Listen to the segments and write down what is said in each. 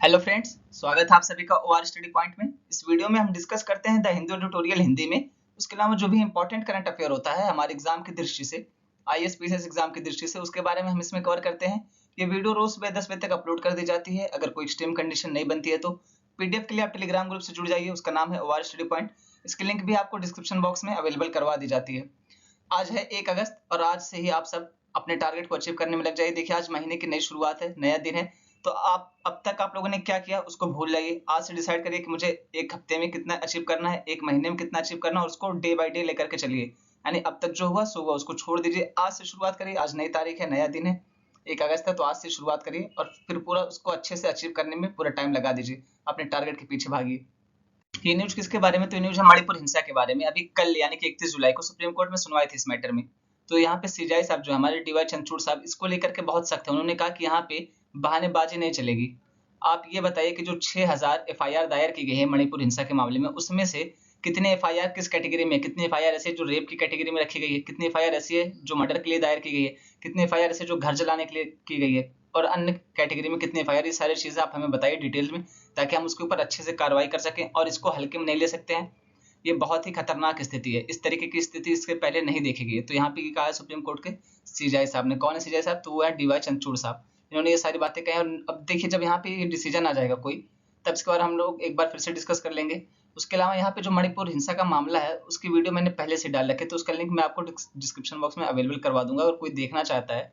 Hello friends, स्वागत है आप सभी का ओआर स्टडी पॉइंट में। इस वीडियो में हम डिस्कस करते हैं द हिंदू ट्यूटोरियल हिंदी में। उसके अलावा जो भी इंपॉर्टेंट करंट अफेयर होता है हमारे एग्जाम की दृष्टि से, आईएएस पीसीएस एग्जाम की दृष्टि से, उसके बारे में हम इसमें कवर करते हैं। ये वीडियो रोज सुबह 10 बजे तक अपलोड कर दी जाती है। अगर कोई एक्सट्रीम कंडीशन नहीं बनती है तो पीडीएफ के लिए आप टेलीग्राम ग्रुप से जुड़ जाइए, उसका नाम है ओआर स्टडी पॉइंट। इसकी लिंक भी आपको डिस्क्रिप्शन बॉक्स में अवेलेबल करवा दी जाती है। आज है 1 अगस्त और आज से ही आप सब अपने टारगेट को अचीव करने में लग जाइए। देखिए, आज महीने की नई शुरुआत है, नया दिन है। तो आप अब तक आप लोगों ने क्या किया उसको भूल जाइए। आज से डिसाइड करिए कि मुझे 1 हफ्ते में कितना अचीव करना है, 1 महीने में कितना अचीव करना है, और उसको डे बाय डे लेकर के चलिए। यानी अब तक जो हुआ सो हुआ, उसको छोड़ दीजिए। आज से शुरुआत करिए। आज नई तारीख है, नया दिन है, 1 अगस्त है, तो आज से शुरुआत करिए और फिर पूरा उसको अच्छे से अचीव करने में पूरा टाइम लगा दीजिए। अपने टारगेट के पीछे भागिए। ये न्यूज किसके बारे में? तो ये न्यूज है मणिपुर हिंसा के बारे में। अभी कल यानी कि 31 जुलाई को सुप्रीम कोर्ट में सुनवाई थी इस मैटर में। तो यहाँ पे सीजेआई साहब जो हमारे डीवाई चंद्रचूड़ साहब, इसको लेकर के बहुत सख्त है। उन्होंने कहा कि यहाँ पे बहानेबाजी नहीं चलेगी। आप ये बताइए कि जो 6000 एफआईआर दायर की गई है मणिपुर हिंसा के मामले में, उसमें से कितने एफआईआर किस कैटेगरी में, कितनी एफआईआर ऐसी है जो रेप की कैटेगरी में रखी गई है, कितनी एफआईआर ऐसी है जो मर्डर के लिए दायर की गई है, कितनी एफआईआर ऐसी जो घर जलाने के लिए की गई है, और अन्य कैटेगरी में कितनी एफआईआर। ये सारी चीजें आप हमें बताइए डिटेल में, ताकि हम उसके ऊपर अच्छे से कार्रवाई कर सकें और इसको हल्के में नहीं ले सकते हैं। ये बहुत ही खतरनाक स्थिति है। इस तरीके की स्थिति इसके पहले नहीं देखी गई है। तो यहाँ पे कहा है सुप्रीम कोर्ट के सीजेआई साहब ने। कौन है सीजेआई साहब? तो वो है डीवाई चंद्रचूड़ साहब। इन्होंने ये सारी बातें कही। और अब देखिए, जब यहाँ पे डिसीजन आ जाएगा कोई, तब इसके बारे में हम लोग एक बार फिर से डिस्कस कर लेंगे। उसके अलावा यहाँ पे जो मणिपुर हिंसा का मामला है, उसकी वीडियो मैंने पहले से डाल रखी है, तो उसका लिंक मैं आपको डिस्क्रिप्शन बॉक्स में अवेलेबल करवा दूंगा। अगर कोई देखना चाहता है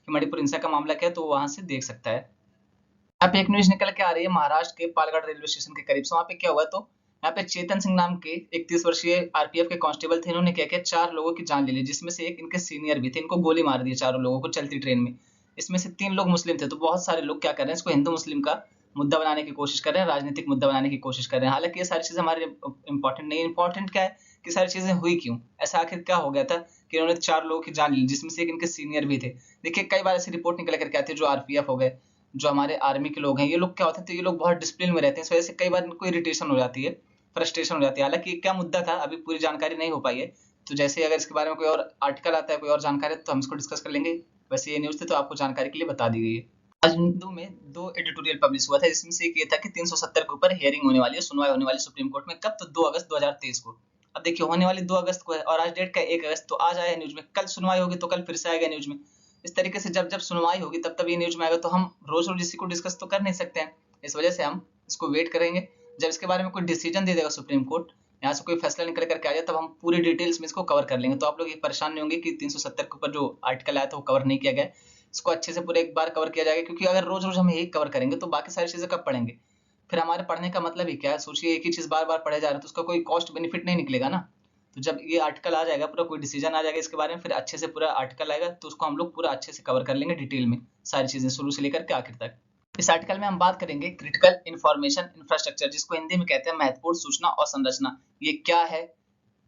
कि मणिपुर हिंसा का मामला क्या है, तो वहां से देख सकता है। यहाँ पे एक न्यूज निकल के आ रही है महाराष्ट्र के पालगढ़ रेलवे स्टेशन के करीब से। वहाँ पे क्या हुआ, तो यहाँ पे चेतन सिंह नाम के 31 वर्षीय आरपीएफ के कांस्टेबल थे। इन्होंने क्या किया, 4 लोगों की जान ले ली, जिसमें से एक इनके सीनियर भी थे। इनको गोली मार दी चारों लोगों को चलती ट्रेन में। इसमें से 3 लोग मुस्लिम थे। तो बहुत सारे लोग क्या कर रहे हैं, इसको हिंदू मुस्लिम का मुद्दा बनाने की कोशिश कर रहे हैं, राजनीतिक मुद्दा बनाने की कोशिश कर रहे हैं। हालांकि ये सारी चीजें हमारे इंपॉर्टेंट नहीं। इंपॉर्टेंट क्या है कि सारी चीजें हुई क्यों, ऐसा आखिर क्या हो गया था कि इन्होंने 4 लोगों की जान ली, जिसमें से एक इनके सीनियर भी थे। देखिए, कई बार ऐसी रिपोर्ट निकल करके आती है, जो आरपीएफ हो गए, जो हमारे आर्मी के लोग हैं, ये लोग क्या होते हैं, तो ये लोग बहुत डिसिप्लिन में रहते हैं। इस वजह से कई बार इनको इरिटेशन हो जाती है, फ्रस्ट्रेशन हो जाती है। हालांकि क्या मुद्दा था, अभी पूरी जानकारी नहीं हो पाई है। तो जैसे अगर इसके बारे में कोई और आर्टिकल आता है, कोई और जानकारी, तो हम इसको डिस्कस कर लेंगे। वैसे ये न्यूज थी तो आपको जानकारी के लिए बता दी गई है। आज हिंदू में 2 एडिटोरियल पब्लिश हुआ था, जिसमें से एक ये था कि 370 के ऊपर हियरिंग होने वाली है, सुनवाई होने वाली सुप्रीम कोर्ट में। कब? तो 2 अगस्त 2023 को। अब देखिए, होने वाली 2 अगस्त को है और आज डेट का 1 अगस्त। तो आज आया न्यूज में, कल सुनवाई होगी तो कल फिर से आएगा न्यूज में। इस तरीके से जब जब सुनवाई होगी तब तब ये न्यूज में आएगा। तो हम रोज रोज इसी को डिस्कस तो कर नहीं सकते हैं। इस वजह से हम इसको वेट करेंगे। जब इसके बारे में कोई डिसीजन दे देगा सुप्रीम कोर्ट, यहाँ से कोई फैसला निकल करके आ जाए, तब हम पूरी डिटेल्स में इसको कवर कर लेंगे। तो आप लोग ये परेशान नहीं होंगे कि 370 के ऊपर जो आर्टिकल आया था वो कवर नहीं किया गया। इसको अच्छे से पूरे एक बार कवर किया जाएगा, क्योंकि अगर रोज रोज हम यही कवर करेंगे तो बाकी सारी चीजें कब पढ़ेंगे? फिर हमारे पढ़ने का मतलब ही क्या है? सोचिए, एक ही चीज बार बार पढ़े जा रहे हैं तो उसका कोई कॉस्ट बेनिफिट नहीं निकलेगा ना। तो जब ये आर्टिकल आ जाएगा, पूरा कोई डिसीजन आ जाएगा इसके बारे में, फिर अच्छे से पूरा आर्टिकल आएगा, तो उसको हम लोग पूरा अच्छे से कवर कर लेंगे डिटेल में, सारी चीजें शुरू से लेकर के आखिर तक। इस आर्टिकल में हम बात करेंगे क्रिटिकल इंफॉर्मेशन इंफ्रास्ट्रक्चर, जिसको हिंदी में कहते हैं महत्वपूर्ण सूचना और संरचना। ये क्या है,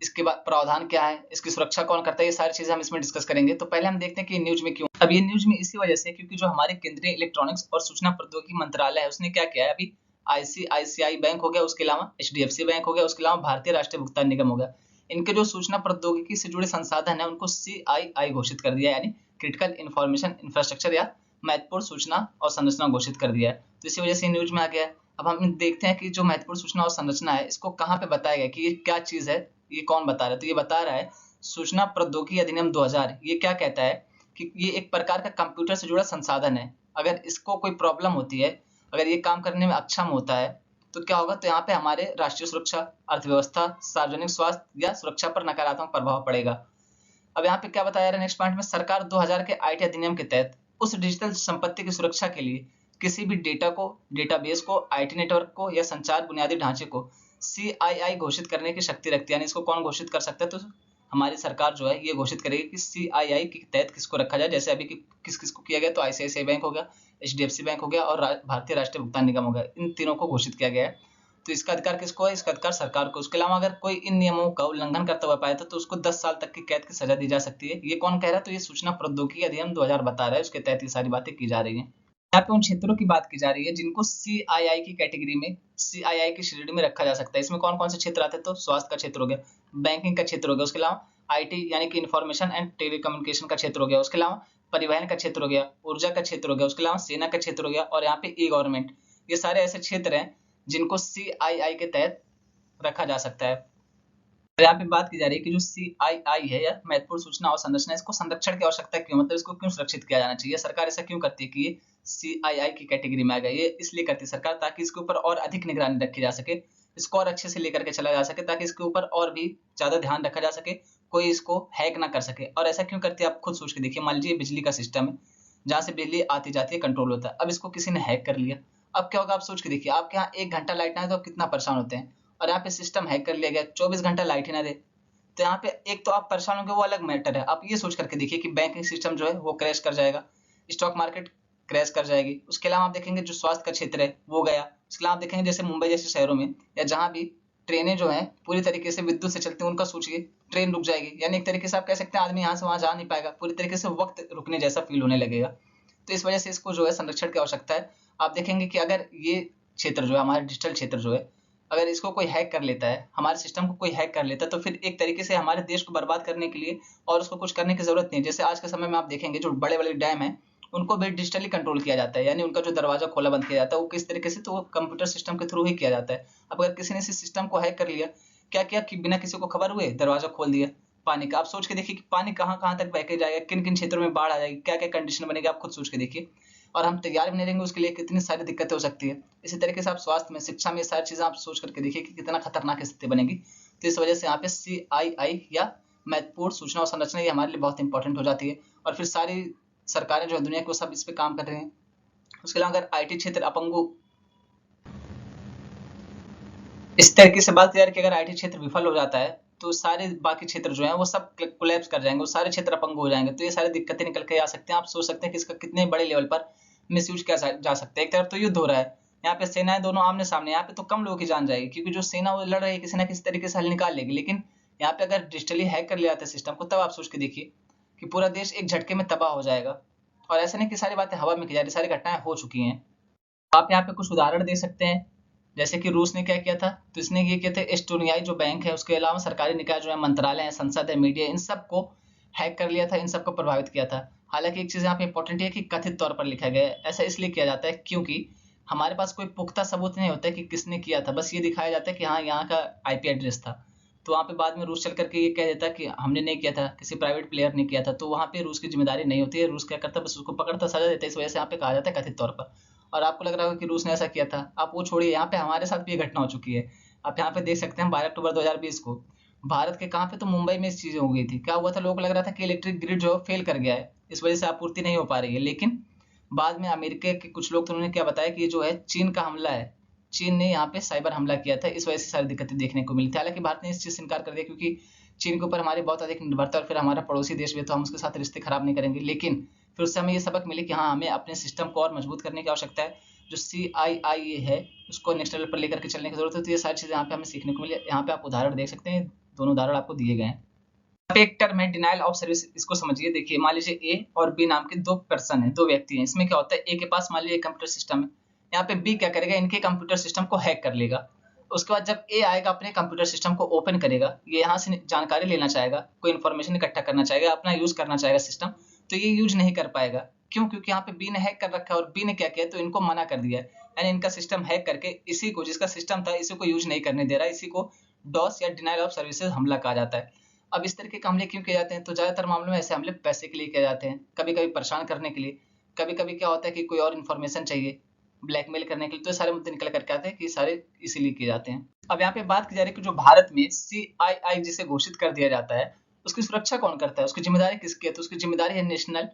इसके बाद प्रावधान क्या है, इसकी सुरक्षा कौन करता है, ये सारी चीजें हम इसमें डिस्कस करेंगे। तो पहले हम देखते हैं कि न्यूज में क्यों। अब ये न्यूज में इसी वजह से, क्योंकि जो हमारे केंद्रीय इलेक्ट्रॉनिक्स और सूचना प्रौद्योगिकी मंत्रालय है, उसने क्या किया है, अभी आईसीआईसीआई बैंक हो गया, उसके अलावा एचडीएफसी बैंक हो गया, उसके अलावा भारतीय राष्ट्रीय भुगतान निगम हो गया, इनके जो सूचना प्रौद्योगिकी से जुड़े संसाधन है उनको सीआईआई घोषित कर दिया, यानी क्रिटिकल इंफॉर्मेशन इंफ्रास्ट्रक्चर या महत्वपूर्ण सूचना और संरचना घोषित कर दिया है। तो इसी वजह से न्यूज में आ गया है। अब हम देखते हैं कि जो महत्वपूर्ण सूचना और संरचना है, इसको कहाँ पे बताया गया कि ये क्या चीज है, ये कौन बता रहा है? तो ये बता रहा है सूचना प्रौद्योगिकी अधिनियम 2000। ये क्या कहता है कि ये एक प्रकार का कंप्यूटर से जुड़ा संसाधन है। अगर इसको कोई प्रॉब्लम होती है, अगर ये काम करने में अक्षम होता है, तो क्या होगा, तो यहाँ पे हमारे राष्ट्रीय सुरक्षा, अर्थव्यवस्था, सार्वजनिक स्वास्थ्य या सुरक्षा पर नकारात्मक प्रभाव पड़ेगा। अब यहाँ पे क्या बताया रहा है नेक्स्ट पॉइंट में, सरकार 2000 के आईटी अधिनियम के तहत उस डिजिटल संपत्ति की सुरक्षा के लिए किसी भी डेटा को, डेटाबेस को, आईटी नेटवर्क को या संचार बुनियादी ढांचे को सीआईआई घोषित करने की शक्ति रखती है। यानी इसको कौन घोषित कर सकता है? तो हमारी सरकार जो है ये घोषित करेगी कि सीआईआई के तहत किसको रखा जाए। जैसे अभी किस किस को किया गया, तो आईसीआईसीआई बैंक हो गया, एचडीएफसी बैंक हो गया और भारतीय राष्ट्रीय भुगतान निगम हो गया। इन तीनों को घोषित किया गया है। तो इसका अधिकार किसको है? इसका अधिकार सरकार को। उसके अलावा अगर कोई इन नियमों का उल्लंघन करता हुआ पाया तो उसको 10 साल तक की कैद की सजा दी जा सकती है। ये कौन कह रहा है? तो ये सूचना प्रौद्योगिकी अधिनियम 2000 बता रहा है, उसके तहत ये सारी बातें की जा रही है। यहाँ पे उन क्षेत्रों की बात की जा रही है जिनको सीआईआई की कैटेगरी में, सीआईआई की श्रेणी में रखा जा सकता है। इसमें कौन कौन से क्षेत्र आते हैं? तो स्वास्थ्य का क्षेत्र हो गया, बैंकिंग का क्षेत्र हो गया, उसके अलावा आईटी यानी कि इंफॉर्मेशन एंड टेलीकम्युनिकेशन का क्षेत्र हो गया, उसके अलावा परिवहन का क्षेत्र हो गया, ऊर्जा का क्षेत्र हो गया, उसके अलावा सेना का क्षेत्र हो गया, और यहाँ पे ई गवर्नमेंट ये सारे ऐसे क्षेत्र हैं जिनको CII के तहत रखा जा सकता है। तो यहाँ पे बात की जा रही है कि जो CII है या महत्वपूर्ण सूचना और संरचना, इसको संरक्षण की आवश्यकता क्यों, मतलब इसको क्यों सुरक्षित किया जाना चाहिए, सरकार ऐसा क्यों करती है कि ये CII की कैटेगरी में आ गया। ये इसलिए करती है सरकार ताकि इसके ऊपर और अधिक निगरानी रखी जा सके, इसको और अच्छे से लेकर के चला जा सके, ताकि इसके ऊपर और भी ज्यादा ध्यान रखा जा सके, कोई इसको हैक ना कर सके। और ऐसा क्यों करती है आप खुद सोच के देखिए। मान लीजिए बिजली का सिस्टम है जहाँ से बिजली आती जाती है, कंट्रोल होता है, अब इसको किसी ने हैक कर लिया, अब क्या होगा आप सोच के देखिए। आपके यहाँ 1 घंटा लाइट ना आए तो आप कितना परेशान होते हैं, और यहाँ पे सिस्टम हैक कर लिया गया 24 घंटा लाइट ही ना दे, तो यहाँ पे एक तो आप परेशान होंगे, वो अलग मैटर है। आप ये सोच करके देखिए कि बैंकिंग सिस्टम जो है वो क्रैश कर जाएगा, स्टॉक मार्केट क्रैश कर जाएगी। उसके अलावा आप देखेंगे जो स्वास्थ्य का क्षेत्र है वो गया। उसके अलावा आप देखेंगे जैसे मुंबई जैसे शहरों में या जहाँ भी ट्रेनें जो हैं पूरी तरीके से विद्युत से चलती हैं, उनका सोचिए ट्रेन रुक जाएगी, यानी एक तरीके से आप कह सकते हैं आदमी यहाँ से वहां जा नहीं पाएगा, पूरी तरीके से वक्त रुकने जैसा फील होने लगेगा। तो इस वजह से इसको जो है संरक्षण की आवश्यकता है। आप देखेंगे कि अगर ये क्षेत्र जो है हमारा डिजिटल क्षेत्र जो है, अगर इसको कोई हैक कर लेता है, हमारे सिस्टम को कोई हैक कर लेता है, तो फिर एक तरीके से हमारे देश को बर्बाद करने के लिए और उसको कुछ करने की जरूरत नहीं है। जैसे आज के समय में आप देखेंगे जो बड़े बड़े डैम हैं उनको भी डिजिटली कंट्रोल किया जाता है, यानी उनका जो दरवाजा खोला बंद किया जाता है वो किस तरीके से, तो वो कंप्यूटर सिस्टम के थ्रू ही किया जाता है। अब अगर किसी ने इस सिस्टम को हैक कर लिया, क्या किया कि बिना किसी को खबर हुए दरवाजा खोल दिया पानी का, आप सोच के देखिए कि पानी कहाँ कहाँ तक बह के जाएगा, किन किन क्षेत्रों में बाढ़ आ जाएगी, क्या क्या कंडीशन बनेगी, आप खुद सोच के देखिए। और हम तैयार भी नहीं रहेंगे उसके लिए, कितनी सारी दिक्कतें हो सकती है। इसी तरीके से आप स्वास्थ्य में, शिक्षा में, ये सारी चीजें आप सोच करके देखिए कि कितना खतरनाक स्थिति बनेगी। तो इस वजह से यहाँ पे CII या महत्वपूर्ण सूचना और संरचना ये हमारे लिए बहुत इंपॉर्टेंट हो जाती है। और फिर सारी सरकारें जो है दुनिया को सब इस पे काम कर रहे हैं। उसके अलावा अगर IT क्षेत्र अपंगु, इस तरीके से बात यार कि अगर IT क्षेत्र विफल हो जाता है तो सारे बाकी क्षेत्र जो हैं वो सब कोलैप्स कर जाएंगे, वो सारे क्षेत्र अपंग हो जाएंगे। तो ये सारी दिक्कतें निकल के आ सकते हैं। आप सोच सकते हैं कि इसका कितने बड़े लेवल पर मिसयूज किया जा सकता है। एक तरफ तो युद्ध हो रहा है, यहाँ पे सेनाएं दोनों आमने सामने, यहाँ पे तो कम लोगों की जान जाएगी क्योंकि जो सेना वो लड़ रही है किसी ना किसी तरीके से हल निकाल लेगी। लेकिन यहाँ पे अगर डिजिटली हैक कर लिया जाता है सिस्टम को, तब आप सोच के देखिए कि पूरा देश एक झटके में तबाह हो जाएगा। और ऐसा नहीं कि सारी बातें हवा में की जा रही, सारी घटनाएं हो चुकी हैं। आप यहाँ पे कुछ उदाहरण दे सकते हैं, जैसे कि रूस ने क्या किया था, तो इसने ये किया था एस्टोनियाई जो बैंक है, उसके अलावा सरकारी निकाय जो है, मंत्रालय है, संसद है, मीडिया, इन सबको हैक कर लिया था, इन सबको प्रभावित किया था। हालांकि एक चीज यहाँ पे इंपॉर्टेंट है कि कथित तौर पर लिखा गया है। ऐसा इसलिए किया जाता है क्योंकि हमारे पास कोई पुख्ता सबूत नहीं होता है कि किसने किया था, बस ये दिखाया जाता है कि हाँ यहाँ का IP एड्रेस था। तो वहाँ पे बाद में रूस चल करके ये कह देता कि हमने नहीं किया था, किसी प्राइवेट प्लेयर ने किया था, तो वहाँ पे रूस की जिम्मेदारी नहीं होती है। रूस क्या करता है, बस उसको पकड़ता, सजा देता है। इस वजह से यहाँ पे कहा जाता है कथित तौर पर। और आपको लग रहा होगा कि रूस ने ऐसा किया था, आप वो छोड़िए, यहाँ पे हमारे साथ भी ये घटना हो चुकी है। आप यहाँ पे देख सकते हैं 12 अक्टूबर 2020 को भारत के कहाँ पे, तो मुंबई में इस चीजें हो गई थी। क्या हुआ था, लोगों को लग रहा था कि इलेक्ट्रिक ग्रिड जो है फेल कर गया है, इस वजह से आपूर्ति नहीं हो पा रही है। लेकिन बाद में अमेरिका के कुछ लोग तो उन्होंने क्या बताया कि ये जो है चीन का हमला है, चीन ने यहाँ पे साइबर हमला किया था, इस वजह से सारी दिक्कतें देखने को मिली थी। हालांकि भारत ने इस चीज से इनकार कर दिया क्योंकि चीन के ऊपर हमारी बहुत अधिक निर्भरता, और फिर हमारा पड़ोसी देश भी है तो हम उसके साथ रिश्ते खराब नहीं करेंगे। लेकिन फिर उससे हमें ये सबक मिले कि हाँ, हमें अपने सिस्टम को और मजबूत करने की आवश्यकता है। जो CII है उसको नेक्स्ट लेवल पर लेकर के चलने की जरूरत है। तो ये सारी चीजें यहाँ पे हमें सीखने को मिली। यहाँ पे आप उदाहरण देख सकते हैं, दोनों उदाहरण आपको दिए गए हैं। यहाँ पे एक टर्म है डिनाइल ऑफ सर्विस, इसको समझिए। देखिए मान लीजिए A और B नाम के दो पर्सन है, दो व्यक्ति हैं। इसमें क्या होता है, A के पास मान लीजिए कंप्यूटर सिस्टम है, यहाँ पे B क्या करेगा, इनके कंप्यूटर सिस्टम को हैक कर लेगा। उसके बाद जब A आएगा अपने कंप्यूटर सिस्टम को ओपन करेगा, ये यहाँ से जानकारी लेना चाहेगा, कोई इन्फॉर्मेशन इकट्ठा करना चाहेगा, अपना यूज करना चाहेगा सिस्टम, तो ये यूज नहीं कर पाएगा। क्यों? क्योंकि यहाँ पे B ने हैक कर रखा है, और B ने क्या किया, तो इनको मना कर दिया है, यानी इनका सिस्टम हैक करके इसी को, जिसका सिस्टम था, इसी को यूज नहीं करने दे रहा है। इसी को डॉस या डिनाइल ऑफ सर्विसेज हमला कहा जाता है। अब इस तरीके के हमले क्यों किए जाते हैं, तो ज्यादातर मामलों में ऐसे हमले पैसे के लिए किए जाते हैं, कभी कभी परेशान करने के लिए, कभी कभी क्या होता है कि कोई और इन्फॉर्मेशन चाहिए, ब्लैकमेल करने के लिए। तो ये सारे मुद्दे निकल करके आते हैं कि सारे इसीलिए किए जाते हैं। अब यहाँ पे बात की जा रही है कि जो भारत में CII जिसे घोषित कर दिया जाता है, उसकी सुरक्षा कौन करता है, उसकी जिम्मेदारी किसकी है, तो उसकी जिम्मेदारी है national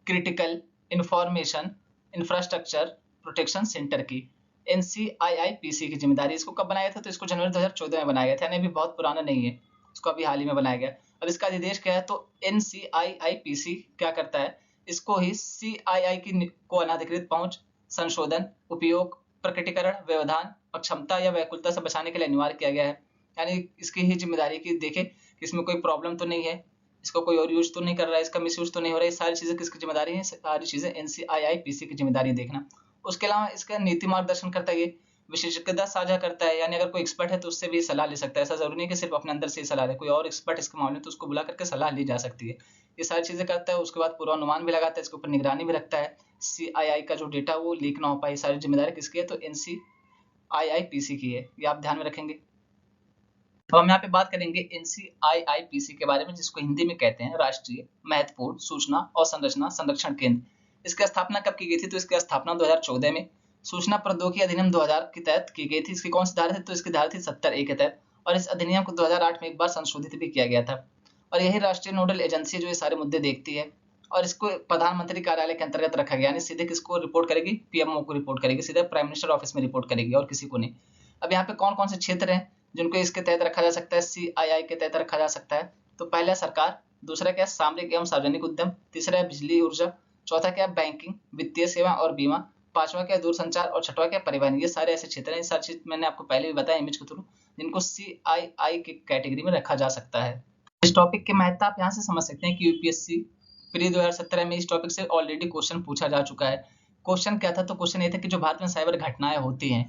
critical information infrastructure protection centre की, NCIIPC की जिम्मेदारी। इसको कब बनाया था, तो इसको जनवरी 2014 में बनाया गया था, यानी अभी बहुत पुराना नहीं है, इसको अभी हाल ही में बनाया गया। अब इसका अधिदेश क्या है, तो NCIIPC क्या करता है, इसको ही CII की को अनाधिकृत पहुंच, संशोधन, उपयोग, प्रकटीकरण, व्यवधान और क्षमता या व्याकुलता से बचाने के लिए अनिवार्य किया गया है। यानी इसकी ही जिम्मेदारी की देखे कि इसमें कोई प्रॉब्लम तो नहीं है, इसको कोई और यूज तो नहीं कर रहा है, इसका मिस यूज तो नहीं हो रहा है। सारी चीजें किसकी जिम्मेदारी है, सारी चीजें NCIIPC की जिम्मेदारी देखना। उसके अलावा इसका नीति मार्गदर्शन करता है, ये विशेषज्ञता साझा करता है, यानी अगर कोई एक्सपर्ट है तो उससे भी सलाह ले सकता है। ऐसा जरूरी नहीं कि सिर्फ अपने अंदर से ही सलाह ले, कोई और एक्सपर्ट इसके मामले में तो उसको बुला करके सलाह ली जा सकती है। ये सारी चीजें करता है। उसके बाद पूर्वानुमान भी लगाता है, इसके ऊपर निगरानी भी रखता है। CII का जो डेटा वो लीक ना हो पाए, सारी जिम्मेदारी किसकी है? तो NCIIPC की है, ये आप ध्यान में रखेंगे। तो हम यहाँ पे बात करेंगे NCIIPC के बारे में, जिसको हिंदी में कहते हैं राष्ट्रीय महत्वपूर्ण सूचना और संरचना संरक्षण केंद्र। इसकी स्थापना कब की गई थी? तो इसकी स्थापना 2014 में सूचना प्रौद्योगिकी अधिनियम 2000 के तहत की गई थी। इसकी कौन सी धारा थी? तो इसकी धारा थी 70A के तहत, और इस अधिनियम को 2008 में एक बार संशोधित भी किया गया था। और यही राष्ट्रीय नोडल एजेंसी जो ये सारे मुद्दे देखती है, और इसको प्रधानमंत्री कार्यालय के अंतर्गत रखा गया, यानी सीधे किसको रिपोर्ट करेगी? PMO को रिपोर्ट करेगी, सीधे प्राइम मिनिस्टर ऑफिस में रिपोर्ट करेगी और किसी को नहीं। अब यहाँ पे कौन कौन से क्षेत्र हैं जिनको इसके तहत रखा जा सकता है, CII के तहत रखा जा सकता है? तो पहला सरकार, दूसरा क्या है? सामरिक एवं सार्वजनिक उद्यम, तीसरा है बिजली ऊर्जा, चौथा क्या है? बैंकिंग, वित्तीय सेवा और बीमा, पांचवा क्या है? दूरसंचार, और छठवा क्या है? परिवहन। ये सारे ऐसे क्षेत्र हैं, ये सारी चीज मैंने आपको पहले भी बताया इमेज के थ्रू, जिनको CII की कैटेगरी में रखा जा सकता है। इस टॉपिक की महत्ता आप यहाँ से समझ सकते हैं कि यूपीएससी प्री 2017 में इस टॉपिक से ऑलरेडी क्वेश्चन पूछा जा चुका है। क्वेश्चन क्या था? तो क्वेश्चन ये था कि जो भारत में साइबर घटनाएं होती हैं,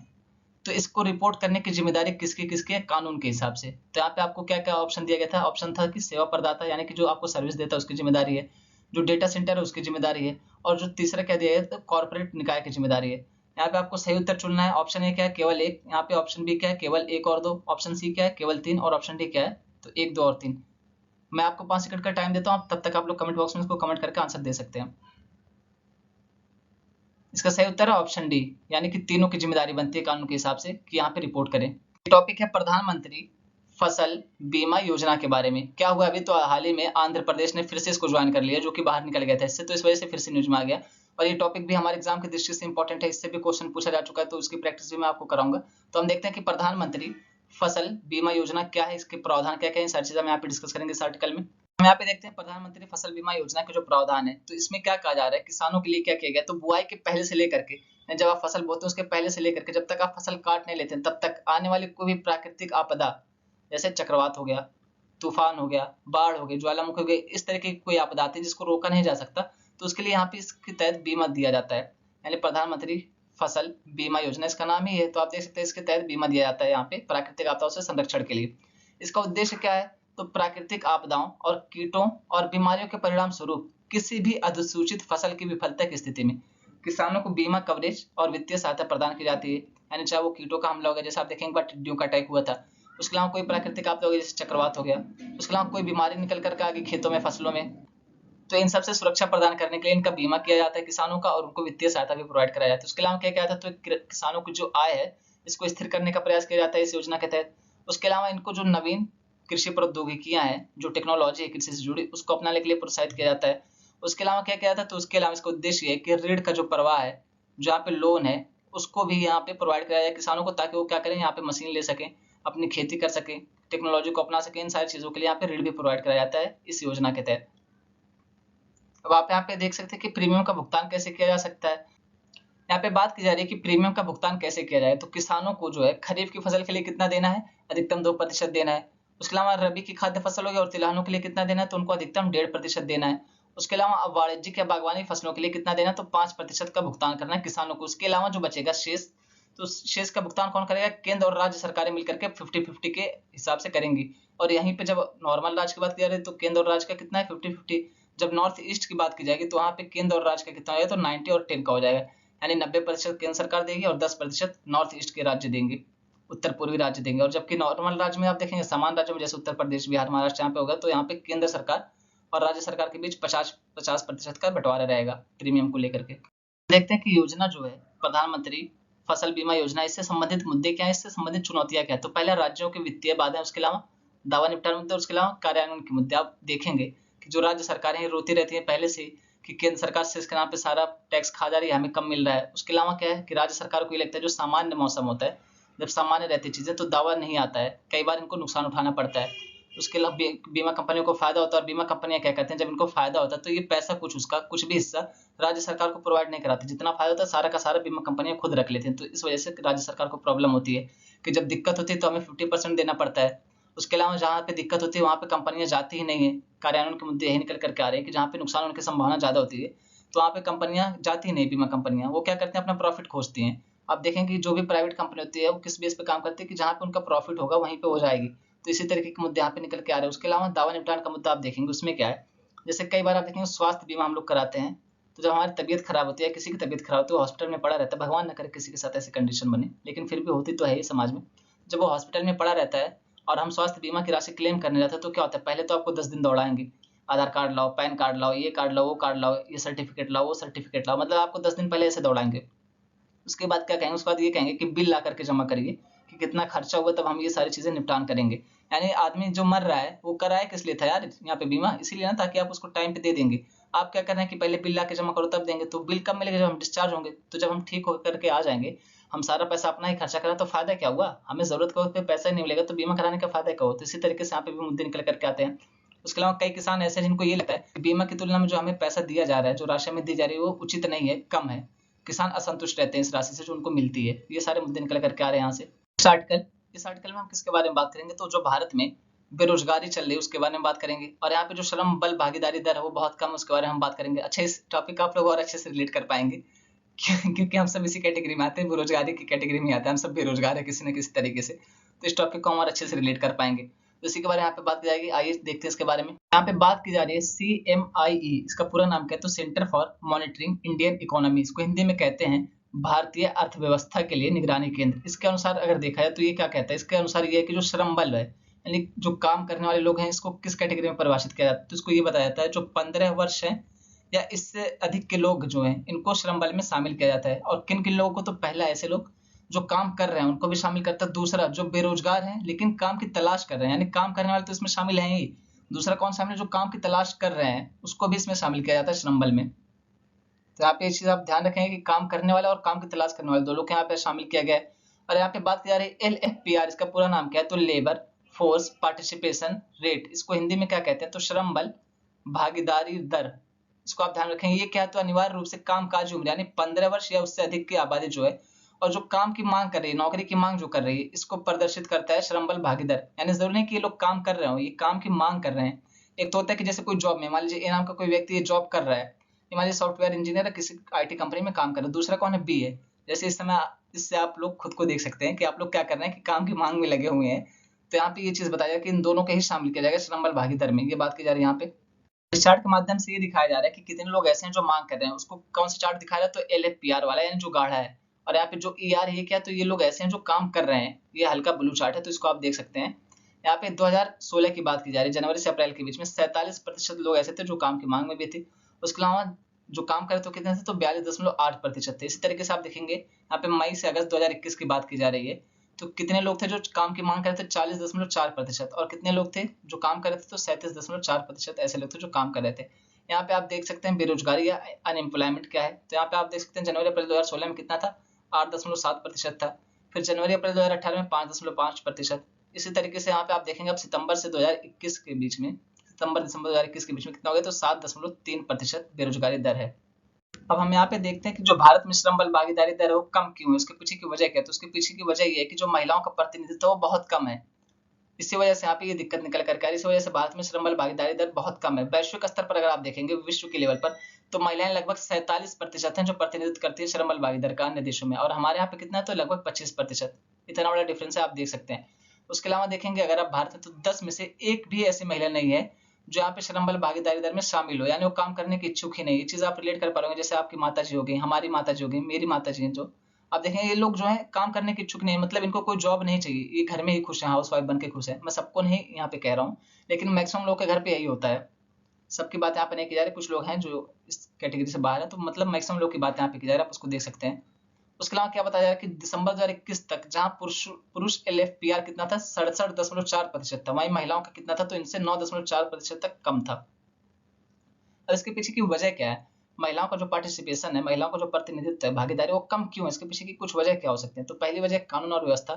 तो इसको रिपोर्ट करने की जिम्मेदारी किसकी किसकी है? कानून के हिसाब से। तो यहाँ पे आपको क्या क्या ऑप्शन दिया गया था? ऑप्शन था कि सेवा प्रदाता, यानी कि जो आपको सर्विस देता है उसकी जिम्मेदारी है, जो डेटा सेंटर है उसकी जिम्मेदारी है, और जो तीसरा क्या दिया गया? तो कॉर्पोरेट निकाय की जिम्मेदारी है। यहाँ पे आपको सही उत्तर चुनना है। ऑप्शन ए क्या है? केवल एक। यहाँ पे ऑप्शन बी क्या है? केवल एक और दो। ऑप्शन सी क्या है? केवल तीन। और ऑप्शन डी क्या है? तो एक, दो और तीन। मैं आपको 5 सेकंड का टाइम देता हूँ, तब तक आप लोग कमेंट बॉक्स में इसको कमेंट करके आंसर दे सकते हैं। इसका सही उत्तर है ऑप्शन डी, यानी कि तीनों की जिम्मेदारी बनती है कानून के हिसाब से कि यहाँ पे रिपोर्ट करें। टॉपिक है प्रधानमंत्री फसल बीमा योजना के बारे में। क्या हुआ? अभी तो हाल ही में आंध्र प्रदेश ने फिर से इसको ज्वाइन कर लिया, जो कि बाहर निकल गया था इससे, तो इस वजह से फिर से न्यूज में आ गया। और ये टॉपिक भी हमारे एग्जाम की दृष्टि से इंपॉर्टेंट है, इससे भी क्वेश्चन पूछा जा चुका है, तो उसकी प्रैक्टिस भी मैं आपको कराऊंगा। तो हम देखते हैं कि प्रधानमंत्री फसल बीमा योजना क्या है, इसके प्रावधान क्या क्या है, सारी चीजें हम यहाँ पे डिस्कस करेंगे इस आर्टिकल में। हम यहाँ पे देखते हैं प्रधानमंत्री फसल बीमा योजना के जो प्रावधान है, तो इसमें क्या कहा जा रहा है, किसानों के लिए क्या किया गया? तो बुआई के पहले से लेकर के, जब आप फसल बोते हैं उसके पहले से लेकर के जब तक आप फसल काट नहीं लेते हैं, तब तक आने वाली कोई भी प्राकृतिक आपदा, जैसे चक्रवात हो गया, तूफान हो गया, बाढ़ हो गई, ज्वालामुखी हो गई, इस तरह की कोई आपदा आती है जिसको रोका नहीं जा सकता, तो उसके लिए यहाँ पे इसके तहत बीमा दिया जाता है, यानी प्रधानमंत्री फसल बीमा योजना इसका नाम ही है। तो आप देख सकते हैं इसके तहत बीमा दिया जाता है यहाँ पे प्राकृतिक आपदाओं से संरक्षण के लिए। इसका उद्देश्य क्या है? तो प्राकृतिक आपदाओं और कीटों और बीमारियों के परिणाम स्वरूप किसी भी अधिसूचित फसल की विफलता की स्थिति में किसानों को बीमा कवरेज और वित्तीय सहायता प्रदान की जाती है। यानी चाहे वो कीटों का हमला हो गया, जैसे आप देखेंगे बार टिड्डियों का अटैक हुआ था, उसके अलावा कोई प्राकृतिक आपदा हो गई जैसे चक्रवात हो गया, उसके अलावा कोई बीमारी निकल कर आ गई खेतों में, फसलों में, तो इन सबसे सुरक्षा प्रदान करने के लिए इनका बीमा किया जाता है किसानों का, और उनको वित्तीय सहायता भी प्रोवाइड कराया जाता है। उसके अलावा क्या किया जाता है? तो किसानों की जो आय है इसको स्थिर करने का प्रयास किया जाता है इस योजना के तहत। उसके अलावा इनको जो नवीन कृषि प्रौद्योगिकियां हैं, जो टेक्नोलॉजी है कृषि से जुड़ी, उसको अपनाने के लिए प्रोत्साहित किया जाता है। उसके अलावा क्या किया जाता है? तो उसके अलावा इसका उद्देश्य है कि ऋण का जो प्रवाह है, जो यहाँ पे लोन है, उसको भी यहाँ पे प्रोवाइड कराया जाए किसानों को, ताकि वो क्या करें, यहाँ पे मशीन ले सकें, अपनी खेती कर सकें, टेक्नोलॉजी को अपना सकें। इन सारी चीजों के लिए यहाँ पे ऋण भी प्रोवाइड कराया जाता है इस योजना के तहत। अब आप यहाँ पे देख सकते हैं कि प्रीमियम का भुगतान कैसे किया जा सकता है। यहाँ पे बात की जा रही है कि प्रीमियम का भुगतान कैसे किया जाए। तो किसानों को जो है खरीफ की फसल के लिए कितना देना है? अधिकतम 2% देना है। उसके अलावा रबी की खाद्य फसल होगी और तिलहनों के लिए कितना देना है? तो उनको अधिकतम 1.5% देना है। उसके अलावा अब वाणिज्यिक या बागवानी फसलों के लिए कितना देना है? तो 5% का भुगतान करना है किसानों को। उसके अलावा जो बचेगा शेष, तो शेष का भुगतान कौन करेगा? केंद्र और राज्य सरकारें मिलकर के 50-50 के हिसाब से करेंगी। और यहीं पे जब नॉर्मल राज्य की बात की जा रही है तो केंद्र और राज्य का कितना है? 50-50। जब नॉर्थ ईस्ट की बात की जाएगी तो वहाँ पे केंद्र और राज्य का कितना हो जाएगा? तो 90 और 10 का हो जाएगा, यानी 90% केंद्र सरकार देगी और 10% नॉर्थ ईस्ट के राज्य देंगे, उत्तर पूर्वी राज्य देंगे। और जबकि नॉर्मल राज्य में आप देखेंगे समान राज्यों में जैसे उत्तर प्रदेश, बिहार, महाराष्ट्र यहाँ पे होगा, तो यहाँ पे केंद्र सरकार और राज्य सरकार के बीच 50% का बंटवारा रहेगा प्रीमियम को लेकर के। देखते हैं कि योजना जो है प्रधानमंत्री फसल बीमा योजना, इससे संबंधित मुद्दे क्या है, इससे संबंधित चुनौतियां क्या है। तो पहले राज्यों के वित्तीय बाधाएं, उसके अलावा दावा निपटान मुद्दे, उसके अलावा कार्यान्वयन के मुद्दे। आप देखेंगे कि जो राज्य सरकारें रोती रहती हैं पहले से कि केंद्र सरकार से इसके नाम पे सारा टैक्स खा जा रही है, हमें कम मिल रहा है। उसके अलावा क्या है कि राज्य सरकार को ये लगता है जो सामान्य मौसम होता है, जब सामान्य रहती चीजें तो दावा नहीं आता है, कई बार इनको नुकसान उठाना पड़ता है। उसके अलावा बीमा कंपनियों को फायदा होता है, और बीमा कंपनियां क्या करते हैं, जब इनको फायदा होता है तो ये पैसा कुछ उसका कुछ भी हिस्सा राज्य सरकार को प्रोवाइड नहीं कराती। जितना फायदा होता है सारा का सारा बीमा कंपनियां खुद रख लेती हैं। तो इस वजह से राज्य सरकार को प्रॉब्लम होती है कि जब दिक्कत होती है तो हमें 50% देना पड़ता है। उसके अलावा जहाँ पे दिक्कत होती है वहाँ पे कंपनियां जाती ही नहीं है। कार्यान्वयन के मुद्दे यही निकल करके आ रहे हैं कि जहाँ पे नुकसान होने की संभावना ज्यादा होती है तो वहाँ पे कंपनियां जाती ही नहीं। बीमा कंपनियां वो क्या करती हैं, अपना प्रॉफिट खोजती हैं। आप देखेंगे कि जो भी प्राइवेट कंपनी होती है वो किस बेस पे काम करती है कि जहाँ पे उनका प्रॉफिट होगा वहीं पे हो जाएगी। तो इसी तरीके के मुद्दे यहाँ पे निकल के आ रहे हैं। उसके अलावा दावा निपटान का मुद्दा आप देखेंगे उसमें क्या है, जैसे कई बार आप देखेंगे स्वास्थ्य बीमा हम लोग कराते हैं, तो जब हमारी तबीयत खराब होती है, किसी की तबीयत खराब होती है, वो हॉस्पिटल में पड़ा रहता है, भगवान ना करे किसी के साथ ऐसी कंडीशन बने, लेकिन फिर भी होती तो है ही समाज में। जब वो हॉस्पिटल में पड़ा रहता है और हम स्वास्थ्य बीमा की राशि क्लेम करने जाते हैं, तो क्या होता है, पहले तो आपको 10 दिन दौड़ाएंगे, आधार कार्ड लाओ, पैन कार्ड लाओ, ये कार्ड लाओ, वो कार्ड लाओ, ये सर्टिफिकेट लाओ, वो सर्टिफिकेट लाओ, मतलब आपको 10 दिन पहले ऐसे दौड़ाएंगे। उसके बाद क्या कहेंगे, उसके बाद ये कहेंगे कि बिल ला करके जमा करिए कि कितना खर्चा हुआ, तब हम ये सारी चीजें निपटान करेंगे। यानी आदमी जो मर रहा है वो कराया किस लिए था यार, यहाँ पे बीमा इसीलिए ना, ताकि आप उसको टाइम पे दे देंगे। आप क्या कर रहे हैं कि पहले बिल ला के जमा करो तब देंगे, तो बिल कब मिलेगा, जब हम डिस्चार्ज होंगे। तो जब हम ठीक होकर के आ जाएंगे, हम सारा पैसा अपना ही खर्चा करा, तो फायदा क्या हुआ, हमें जरूरत के वक्त पे पैसा ही नहीं मिलेगा, तो बीमा कराने का फायदा क्या हो। तो इसी तरीके से यहाँ पे भी मुद्दे निकल करके आते हैं। उसके अलावा कई किसान ऐसे हैं जिनको ये लगता है कि बीमा की तुलना में जो हमें पैसा दिया जा रहा है, जो राशि हमें दी जा रही है, वो उचित नहीं है, कम है। किसान असंतुष्ट रहते हैं इस राशि से जो उनको मिलती है। ये सारे मुद्दे निकल करके आ रहे हैं यहाँ से। इस आर्टिकल में हम किसके बारे में बात करेंगे, तो जो भारत में बेरोजगारी चल रही है उसके बारे में बात करेंगे, और यहाँ पे जो श्रम बल भागीदारी दर है वो बहुत कम है, उसके बारे में हम बात करेंगे। अच्छा, इस टॉपिक का आप लोग और अच्छे से रिलेट कर पाएंगे क्योंकि हम सब इसी कैटेगरी में आते हैं, बेरोजगारी की कैटेगरी में आते हैं, हम सब बेरोजगार है किसी न किसी तरीके से। तो इस टॉपिक को हम और अच्छे से रिलेट कर पाएंगे। तो इसी के बारे में यहाँ पे बात की जाएगी, आइए देखते हैं इसके बारे में। यहाँ पे बात की जा रही है CMIE, इसका पूरा नाम क्या है, तो centre for monitoring Indian economy, इसको हिंदी में कहते हैं भारतीय अर्थव्यवस्था के लिए निगरानी केंद्र। इसके अनुसार अगर देखा जाए तो ये क्या कहता है, इसके अनुसार ये है कि जो श्रम बल है, यानी जो काम करने वाले लोग हैं, इसको किस कैटेगरी में परिभाषित किया जाता है, तो इसको ये बताया जाता है जो 15 वर्ष है या इससे अधिक के लोग जो हैं, इनको श्रम बल में शामिल किया जाता है। और किन किन लोगों को, तो पहला ऐसे लोग जो काम कर रहे हैं उनको भी शामिल करता है, दूसरा जो बेरोजगार हैं लेकिन काम की तलाश कर रहे हैं, यानी काम करने वाले तो इसमें शामिल हैं ही, दूसरा कौन शामिल है, जो काम की तलाश कर रहे हैं उसको भी इसमें शामिल किया जाता है श्रम बल में। तो यहाँ पे ये चीज आप ध्यान रखेंगे कि काम करने वाला और काम की तलाश करने वाले दो लोग यहाँ पे शामिल किया गया है। और यहाँ पे बात की जा रही है LFPR, इसका पूरा नाम क्या है, तो लेबर फोर्स पार्टिसिपेशन रेट, इसको हिंदी में क्या कहते हैं, तो श्रम बल भागीदारी दर। इसको आप ध्यान रखेंगे, ये क्या है, तो अनिवार्य रूप से कामकाजी उम्र यानी 15 वर्ष या उससे अधिक की आबादी जो है, और जो काम की मांग कर रही है, नौकरी की मांग जो कर रही है, इसको प्रदर्शित करता है श्रम बल भागीदार। यानी जरूरी नहीं कि ये लोग काम कर रहे हो, ये काम की मांग कर रहे हैं। एक तो होता है कि जैसे कोई जॉब में, मान लीजिए ए नाम का कोई व्यक्ति ये जॉब कर रहा है, मान लीजिए सॉफ्टवेयर इंजीनियर है, किसी IT कंपनी में काम कर रहे हैं। दूसरा कौन है, बी है। जैसे इस समय इससे आप लोग खुद को देख सकते हैं कि आप लोग क्या कर रहे हैं, कि काम की मांग में लगे हुए हैं। तो यहाँ पे ये चीज बताया कि इन दोनों को ही शामिल किया जाएगा श्रम बल भागीदार में, ये बात की जा रही है यहाँ पे। इस चार्ट के माध्यम से ये दिखाया जा रहा है कि कितने लोग ऐसे हैं जो मांग कर रहे हैं। उसको कौन सा चार्ट दिखाया रहा है, तो LFPR वाला, यानी जो गाढ़ा है। और यहाँ पे जो ER है, ये क्या है, तो ये लोग ऐसे हैं जो काम कर रहे हैं, ये हल्का ब्लू चार्ट है, तो इसको आप देख सकते हैं। यहाँ पे 2016 की बात की जा रही है, जनवरी से अप्रैल के बीच में 47% लोग ऐसे थे जो काम की मांग में भी थे। उसके अलावा जो काम करे तो कितने थे, तो 42.8% थे। इसी तरीके से आप देखेंगे यहाँ पे मई से अगस्त 2021 की बात की जा रही है, तो कितने लोग थे जो काम की मांग कर रहे थे, 40.4%। और कितने लोग थे जो काम कर रहे थे, तो 37.4% ऐसे लोग थे जो काम कर रहे थे। यहाँ पे आप देख सकते हैं बेरोजगारी या अनएम्प्लॉयमेंट क्या है, तो यहाँ पे आप देख सकते हैं जनवरी अप्रैल 2016 में कितना था, 8.7% था। फिर जनवरी अप्रैल 2018 में 5.5%। इसी तरीके से यहाँ पे आप देखेंगे अब सितंबर से 2021 के बीच में, सितंबर दिसंबर 2021 के बीच में कितना हो गया, तो 7.3% बेरोजगारी दर है। अब हम यहाँ पे देखते हैं कि जो भारत में श्रम बल भागीदारी दर है वो कम क्यों है, उसके पीछे की वजह क्या है, तो उसके पीछे की वजह ये है कि जो महिलाओं का प्रतिनिधित्व वो बहुत कम है। इसी वजह से यहाँ पे ये दिक्कत निकल करके आ रही है। इस वजह से भारत में श्रम बल भागीदारी दर बहुत कम है। वैश्विक स्तर पर अगर आप देखेंगे विश्व के लेवल पर, तो महिलाएं लगभग 47% हैं जो प्रतिनिधित्व करती है श्रम बल भागीदार का अन्य देशों में, और हमारे यहाँ पे कितना है, तो लगभग 25%। इतना बड़ा डिफरेंस है, आप देख सकते हैं। उसके अलावा देखेंगे अगर आप भारत में, तो 10 में से एक भी ऐसी महिला नहीं है जो यहाँ पे श्रम बल भागीदारी दर में शामिल हो, यानी वो काम करने की इच्छुक ही नहीं। ये चीज आप रिलेट कर पा रहे जैसे आपकी माता जी हो गई, हमारी माता जी हो गई, मेरी माता जी हैं, जो आप देखेंगे ये लोग जो है काम करने के इच्छुक नहीं है, मतलब इनको कोई जॉब नहीं चाहिए, ये घर में ही खुश है, हाउस वाइफ बन के खुश है। मैं सबको नहीं यहाँ पे कह रहा हूँ, लेकिन मैक्सिमम लोग के घर पे यही होता है। सबकी बात यहाँ पे नहीं की जा रही, कुछ लोग हैं जो इस कैटेगरी से बाहर है, तो मतलब मैक्सिमम लोग की बात यहाँ पे की जा रही है, आप उसको देख सकते हैं। उसके अलावा क्या बताया जा रहा है कि दिसंबर 2021 तक जहां पुरुष पुरुष LFPR कितना था, 67.4% था, वहीं महिलाओं का कितना था, तो इनसे 9.4% तक कम था। और इसके पीछे की वजह क्या है, महिलाओं का जो पार्टिसिपेशन है, महिलाओं का जो प्रतिनिधित्व है, भागीदारी, वो कम क्यों है, इसके पीछे की कुछ वजह क्या हो सकती है। तो पहली वजह कानून और व्यवस्था,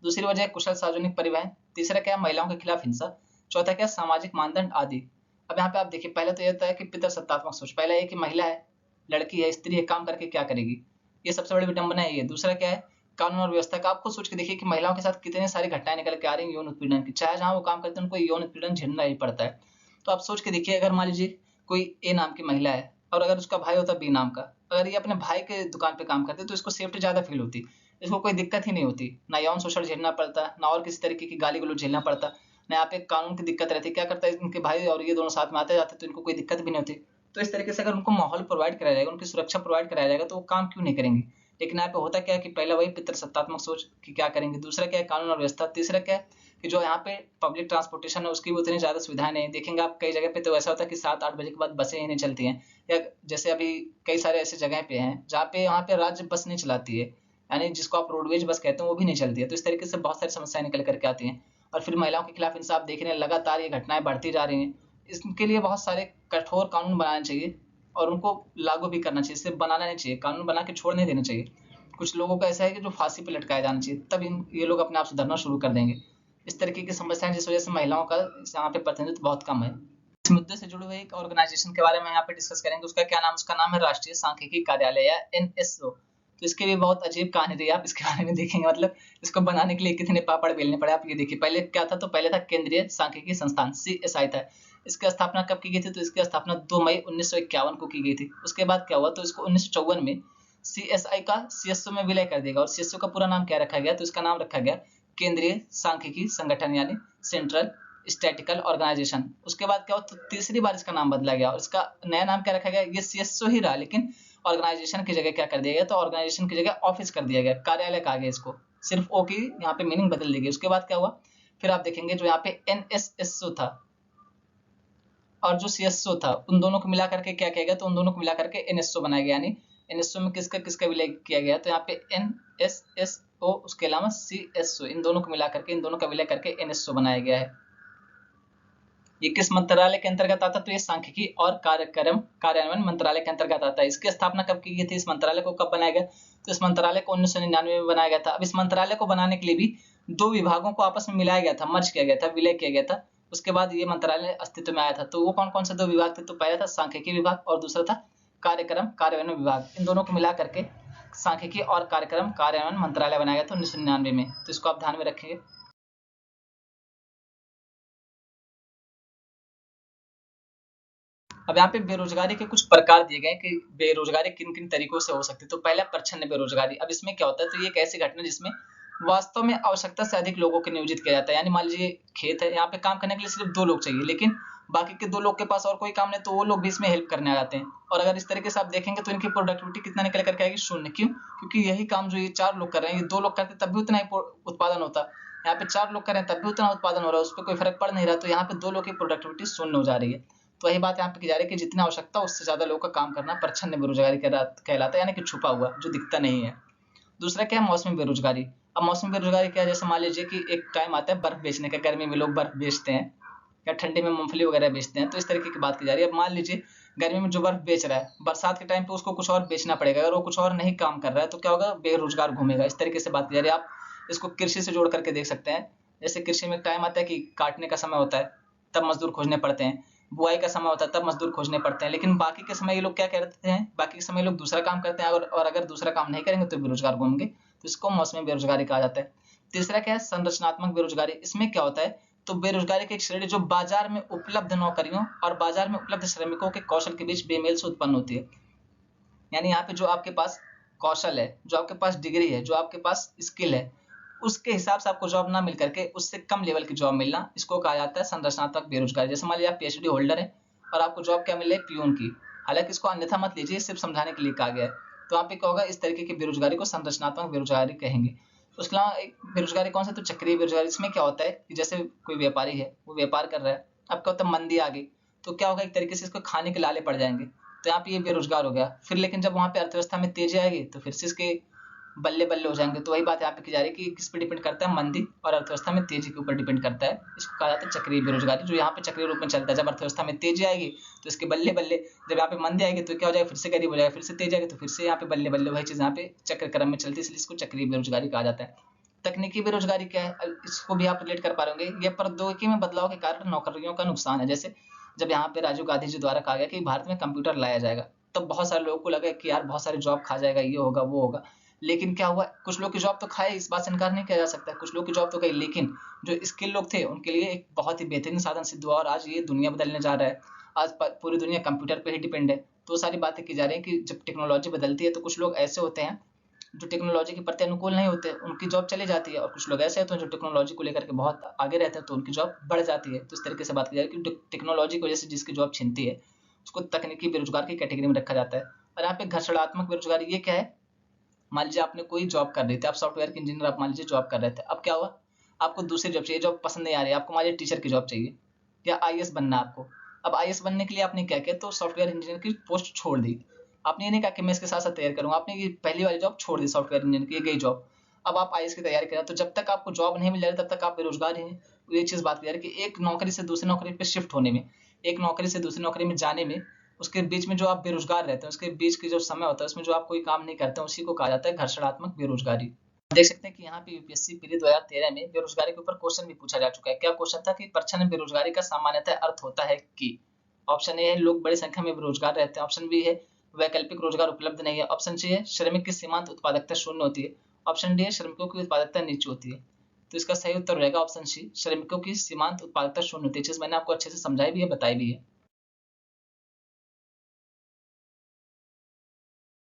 दूसरी वजह कुशल सार्वजनिक परिवहन, तीसरा क्या, महिलाओं के खिलाफ हिंसा, चौथा क्या, सामाजिक मानदंड आदि। अब यहाँ पे आप देखिए, पहले तो ये होता है कि पितृसत्तात्मक सोच, पहला ये कि महिला है, लड़की है, स्त्री है, काम करके क्या करेगी, ये सबसे बड़ी विडंबना है ये। दूसरा क्या है, कानून और व्यवस्था का। आप खुद सोच के देखिए कि महिलाओं के साथ कितनी सारी घटनाएं निकल के आ रही हैं यौन उत्पीड़न की, चाहे जहां वो काम करते हैं उनको यौन उत्पीड़न झेलना ही पड़ता है। तो आप सोच के देखिए, अगर मान लीजिए कोई ए नाम की महिला है और अगर उसका भाई होता बी नाम का, अगर ये अपने भाई के दुकान पे काम करते तो इसको सेफ्टी ज्यादा फील होती, इसको कोई दिक्कत ही नहीं होती, ना यौन शोषण झेलना पड़ता, ना और किसी तरीके की गाली गलौज झेलना पड़ता, ना यहाँ पे कानून की दिक्कत रहती है। क्या करता है इनके भाई और ये दोनों साथ में आते जाते तो इनको कोई दिक्कत भी नहीं होती। तो इस तरीके से अगर उनको माहौल प्रोवाइड कराया जाएगा, उनकी सुरक्षा प्रोवाइड कराया जाएगा तो वो काम क्यों नहीं करेंगे। लेकिन यहाँ पे होता क्या है कि पहला वही पितृसत्तात्मक सोच कि क्या करेंगे, दूसरा क्या है कानून और व्यवस्था, तीसरा क्या है कि जो यहाँ पे पब्लिक ट्रांसपोर्टेशन है उसकी भी उतनी ज्यादा सुविधाएं नहीं देखेंगे आप। कई जगह पे तो ऐसा होता है कि 7-8 बजे के बाद बसें ही नहीं चलती हैं, या जैसे अभी कई सारे ऐसे जगह पे हैं जहाँ पे वहाँ पे राज्य बस नहीं चलाती है, यानी जिसको आप रोडवेज बस कहते हैं वो भी नहीं चलती है। तो इस तरीके से बहुत सारी समस्याएं निकल करके आती हैं। और फिर महिलाओं के खिलाफ इंसाफ देख रहे हैं, लगातार ये घटनाएं बढ़ती जा रही हैं। इसके लिए बहुत सारे कठोर कानून बनाने चाहिए और उनको लागू भी करना चाहिए, सिर्फ बनाना नहीं चाहिए, कानून बना के छोड़ नहीं देना चाहिए। कुछ लोगों का ऐसा है कि जो फांसी पे लटकाया जाना चाहिए, तब ये लोग अपने आप सुधरना शुरू कर देंगे। इस तरीके की समस्याएं जिस वजह से महिलाओं का यहाँ पे प्रतिनिधित्व बहुत कम है। इस मुद्दे से जुड़े हुए एक ऑर्गेनाइजेशन के बारे में यहाँ पे डिस्कस करेंगे। उसका क्या नाम, उसका नाम है राष्ट्रीय सांख्यिकी कार्यालय या NSO। तो इसकी भी बहुत अजीब कहानी रही, आप इसके बारे में देखेंगे। मतलब इसको बनाने के लिए कितने पापड़ बेलने पड़े। आप ये देखिए, पहले क्या था, तो पहले था केंद्रीय सांख्यिकी संस्थान CSI था। इसकी स्थापना कब की गई थी, तो इसकी स्थापना 2 मई 1951 को की गई थी। उसके बाद क्या हुआ, तो इसको 1954 में CSI का CSO में विलय कर देगा। और CSO का पूरा नाम क्या रखा गया, तो इसका नाम रखा गया केंद्रीय सांख्यिकी संगठन, यानी सेंट्रल स्टैटिकल ऑर्गेनाइजेशन। उसके बाद क्या हुआ, तो तीसरी बार इसका नाम बदला गया और इसका नया नाम क्या रखा गया, ये CSO ही रहा, लेकिन ऑर्गेनाइजेशन की जगह क्या कर दिया गया, तो ऑर्गेनाइजेशन की जगह ऑफिस कर दिया गया, कार्यालय कहा गया इसको, सिर्फ ओ की यहाँ पे मीनिंग बदल दी गई। उसके बाद क्या हुआ, फिर आप देखेंगे जो यहाँ पे NSSO था और जो CSO था, उन दोनों को मिला करके क्या किया गया, तो उन दोनों को मिला करके NSO बनाया गया। यानी NSO में किसका किसका विलय किया गया, तो यहाँ पे NSSO उसके अलावा CSO, इन दोनों को मिला करके, इन दोनों का विलय करके NSO बनाया गया है। ये किस मंत्रालय के अंतर्गत आता है, तो ये सांख्यिकी और कार्यक्रम कार्यान्वयन मंत्रालय के अंतर्गत आता है। इसकी स्थापना कब की गई थी, इस मंत्रालय को कब बनाया गया, तो इस मंत्रालय को 1999 में बनाया गया था। अब इस मंत्रालय को बनाने के लिए भी 2 विभागों को आपस में मिलाया गया था, मर्ज किया गया था, विलय किया गया था। उसके बाद ये मंत्रालय अस्तित्व में आया था। तो वो कौन कौन से 2 विभाग थे, तो पहला था सांख्यिकी विभाग और दूसरा था कार्यक्रम कार्यान्वयन विभाग। इन दोनों को मिला करके सांख्यिकी और कार्यक्रम कार्यान्वयन मंत्रालय बनाया गया था 1999 में। तो इसको आप ध्यान में रखेंगे। अब यहाँ पे बेरोजगारी के कुछ प्रकार दिए गए कि बेरोजगारी किन किन तरीकों से हो सकती है। तो पहला प्रच्छन्न बेरोजगारी। अब इसमें क्या होता है, तो ये एक ऐसी घटना जिसमें वास्तव में आवश्यकता से अधिक लोगों को नियोजित किया जाता है। यानी मान लीजिए खेत है, यहाँ पे काम करने के लिए सिर्फ 2 लोग चाहिए, लेकिन बाकी के 2 लोग के पास और कोई काम नहीं, तो वो लोग भी इसमें हेल्प करने आ जाते हैं। और अगर इस तरीके से आप देखेंगे तो इनकी प्रोडक्टिविटी कितना निकल करके आएगी, 0। क्यों, क्योंकि यही काम जो ये 4 लोग कर रहे हैं, ये 2 लोग करते तब भी उतना ही उत्पादन होता। यहाँ पे 4 लोग कर रहे हैं तब भी उतना उत्पादन हो रहा है, उस पर कोई फर्क पड़ नहीं रहा। तो यहाँ पे 2 लोग की प्रोडक्टिविटी 0 हो जा रही है। तो वही बात यहाँ पे की जा रही है कि जितना आवश्यकता उससे ज्यादा लोगों का काम करना प्रच्छन्न बेरोजगारी कहलाता है, यानी कि छुपा हुआ जो दिखता नहीं है। दूसरा क्या है, मौसमी बेरोजगारी। अब मौसमी बेरोजगारी क्या है, जैसे मान लीजिए कि एक टाइम आता है बर्फ बेचने का, गर्मी में लोग बर्फ बेचते हैं या ठंडी में मूंगफली वगैरह बेचते हैं। तो इस तरीके की बात की जा रही है। अब मान लीजिए गर्मी में जो बर्फ बेच रहा है, बरसात के टाइम पे उसको कुछ और बेचना पड़ेगा। अगर वो कुछ और नहीं काम कर रहा है तो क्या होगा, बेरोजगार घूमेगा। इस तरीके से बात की जा रही है। आप इसको कृषि से जोड़ करके देख सकते हैं। जैसे कृषि में टाइम आता है कि काटने का समय होता है, तब मजदूर खोजने पड़ते हैं। बुआई का समय होता है, तब मजदूर खोजने पड़ते हैं। लेकिन बाकी के समय ये लोग क्या करते हैं, बाकी के समय लोग दूसरा काम करते हैं, और अगर दूसरा काम नहीं करेंगे तो बेरोजगार घूमेंगे। तो इसको मौसमी बेरोजगारी कहा जाता है। तीसरा क्या है, संरचनात्मक बेरोजगारी। इसमें क्या होता है, तो बेरोजगारी की एक श्रेणी जो बाजार में उपलब्ध नौकरियों और बाजार में उपलब्ध श्रमिकों के कौशल के बीच बेमेल से उत्पन्न होती है। यानी यहाँ पे जो आपके पास कौशल है, जो आपके पास डिग्री है, जो आपके पास स्किल है, उसके हिसाब से आपको जॉब ना मिल करके उससे कम लेवल की जॉब मिलना, इसको कहा जाता है संरचनात्मक बेरोजगारी। जैसे मान लीजिए आप PhD होल्डर है और आपको जॉब क्या मिले, पियून की। हालांकि इसको अन्यथा मत लीजिए, सिर्फ समझाने के लिए कहा गया है। तो यहाँ पे क्या होगा, इस तरीके की बेरोजगारी को संरचनात्मक बेरोजगारी कहेंगे। उसके अलावा एक बेरोजगारी कौन सा, तो चक्रीय बेरोजगारी। इसमें क्या होता है कि जैसे कोई व्यापारी है, वो व्यापार कर रहा है, अब क्या होता है मंदी आ गई, तो क्या होगा, एक तरीके से इसको खाने के लाले पड़ जाएंगे। तो यहाँ पे ये बेरोजगार हो गया। फिर लेकिन जब वहां पे अर्थव्यवस्था में तेजी आएगी तो फिर से इसके बल्ले बल्ले हो जाएंगे। तो वही बात यहाँ पे की जा रही है कि किस पे डिपेंड करता है, मंदी और अर्थव्यवस्था में तेजी के ऊपर डिपेंड करता है। इसको कहा जाता है चक्रीय बेरोजगारी, जो यहाँ पे चक्रीय रूप में चलता है। जब अर्थव्यवस्था में तेजी आएगी तो इसके बल्ले बल्ले, जब यहाँ पे मंदी आएगी तो क्या हो जाएगा, फिर से गरीब हो जाएगा, फिर से तेजी आएगी तो फिर से यहाँ पे बल्ले बल्ले, वही चीज यहाँ पे चक्र क्रम में चलती है, इसलिए इसको चक्रीय बेरोजगारी कहा जाता है। तकनीकी बेरोजगारी क्या है, इसको भी आप रिलेट कर पा रहे होंगे। ये प्रौद्योगिकी में बदलाव के कारण नौकरियों का नुकसान है। जैसे जब यहाँ पे राजीव गांधी जी द्वारा कहा गया कि भारत में कंप्यूटर लाया जाएगा, तब बहुत सारे लोगों को लगा कि यार बहुत सारे जॉब खा जाएगा, ये होगा वो होगा। लेकिन क्या हुआ, कुछ लोग की जॉब तो खाए, इस बात से इनकार नहीं किया जा सकता, कुछ लोग की जॉब तो गई, लेकिन जो स्किल लोग थे उनके लिए एक बहुत ही बेहतरीन साधन सिद्ध हुआ। और आज ये दुनिया बदलने जा रहा है। आज पूरी दुनिया कंप्यूटर पे ही डिपेंड है। तो सारी बातें की जा रही है कि जब टेक्नोलॉजी बदलती है तो कुछ लोग ऐसे होते हैं जो टेक्नोलॉजी के प्रति अनुकूल नहीं होते उनकी जॉब चली जाती है, और कुछ लोग ऐसे होते हैं जो टेक्नोलॉजी को लेकर के बहुत आगे रहते हैं तो उनकी जॉब बढ़ जाती है। तो इस तरीके से बात की जाए कि टेक्नोलॉजी की वजह से जिसकी जॉब छिनती है उसको तकनीकी बेरोजगार की कैटेगरी में रखा जाता है। और यहाँ पे घर्षणात्मक बेरोजगारी ये क्या है, मान लीजिए आपने कोई जॉब कर रहे थे, आप सॉफ्टवेयर के इंजीनियर आप मान लीजिए जॉब कर रहे थे, अब क्या हुआ, आपको दूसरी जॉब चाहिए, जॉब पसंद नहीं आ रही है आपको, मान लीजिए टीचर की जॉब चाहिए या आईएएस बनना आपको। अब आईएएस बनने के लिए आपने क्या किया, तो सॉफ्टवेयर इंजीनियर की पोस्ट छोड़ दी। आपने ये नहीं कहा कि मैं इसके साथ साथ तैयारी करूंगा, आपने ये पहली वाली जॉब छोड़ दी सॉफ्टवेयर इंजीनियर की, ये गई जॉब। अब आप आईएएस की तैयारी करें, तो जब तक आपको जॉब नहीं मिल रही तब तक आप बेरोजगार हैं। ये चीज बात की जा रही है कि एक नौकरी से दूसरी नौकरी पे शिफ्ट होने में, एक नौकरी से दूसरी नौकरी में जाने में, उसके बीच में जो आप बेरोजगार रहते हैं, उसके बीच की जो समय होता है उसमें जो आप कोई काम नहीं करते हैं, उसी को कहा जाता है घर्षणात्मक बेरोजगारी। देख सकते हैं कि यहाँ पे यूपीएससी पीरी 2013 में बेरोजगारी के ऊपर क्वेश्चन भी पूछा जा चुका है। क्या क्वेश्चन था कि परीक्षा में बेरोजगारी का सामान्यतः अर्थ होता है कि, ऑप्शन ए है लोग बड़ी संख्या में बेरोजगार रहते हैं, ऑप्शन बी है वैकल्पिक रोजगार उपलब्ध नहीं है, ऑप्शन सी है श्रमिक की सीमांत उत्पादकता शून्य होती है, ऑप्शन डी है श्रमिकों की उत्पादकता नीचे होती है। तो इसका सही उत्तर रहेगा ऑप्शन सी, श्रमिकों की सीमांत उत्पादकता शून्य होती है। चीज मैंने आपको अच्छे से समझाई भी है, बताई भी है।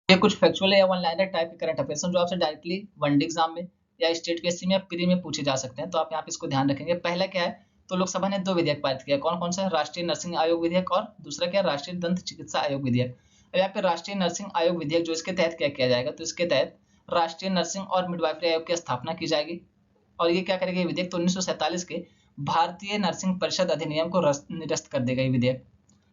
ये कुछ फैक्चुअल या वन लाइनर टाइप के करंट अफेयर्स जो आपसे डायरेक्टली वनडे एग्जाम में या स्टेट पीएससी में या प्री में पूछे जा सकते हैं, तो आप यहाँ पे इसको ध्यान रखेंगे। पहला क्या है, तो लोकसभा ने 2 विधेयक पारित किया, कौन कौन सा, राष्ट्रीय नर्सिंग आयोग विधेयक और दूसरा क्या, राष्ट्रीय दंत चिकित्सा आयोग विधेयक। अब यहाँ पे राष्ट्रीय नर्सिंग आयोग विधेयक जो, इसके तहत क्या किया जाएगा, तो इसके तहत राष्ट्रीय नर्सिंग और मिडवाइफरी आयोग की स्थापना की जाएगी। और ये क्या करेगा, ये विधेयक तो 1947 के भारतीय नर्सिंग परिषद अधिनियम को निरस्त कर देगा ये विधेयक।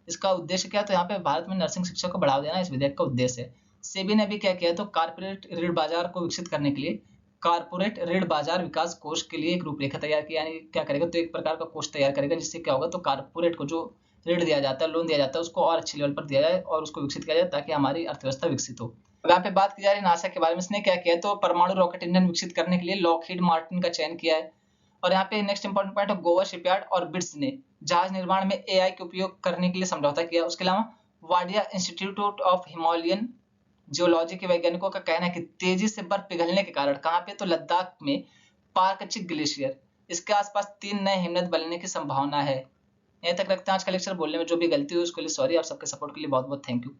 इसका उद्देश्य क्या है, तो यहाँ पे भारत में नर्सिंग शिक्षा को बढ़ावा देना इस विधेयक का उद्देश्य है। सेबी ने भी क्या किया, तो कारपोरेट ऋण बाजार को विकसित करने के लिए कारपोरेट ऋण बाजार विकास कोष के लिए एक रूपरेखा तैयार की, यानी क्या करेगा, तो एक प्रकार का कोष तैयार करेगा जिससे क्या होगा, तो कारपोरेट को जो ऋण दिया जाता है, लोन दिया जाता है, उसको और अच्छे लेवल पर दिया जाए और उसको विकसित किया जाए ताकि हमारी अर्थव्यवस्था विकसित हो। अब यहाँ पे बात की जा रही है नासा के बारे में, इसने क्या किया, तो परमाणु रॉकेट इंजन विकसित करने के लिए लॉकहीड मार्टिन का चयन किया है। और यहाँ पे नेक्स्ट इंपॉर्टेंट पॉइंट है, गोवा शिपयार्ड और बिट्स ने जहाज निर्माण में एआई के उपयोग करने के लिए समझौता किया। उसके अलावा Wadia institute of Himalayan geology के वैज्ञानिकों का कहना है कि तेजी से बर्फ पिघलने के कारण, कहाँ पे, तो लद्दाख में पारकचिक ग्लेशियर, इसके आसपास 3 नए हिमनद बनने की संभावना है। यहीं तक रखते हैं आज का लेक्चर। बोलने में जो भी गलती हुई उसके लिए सॉरी। आप सबके सपोर्ट के लिए बहुत बहुत थैंक यू।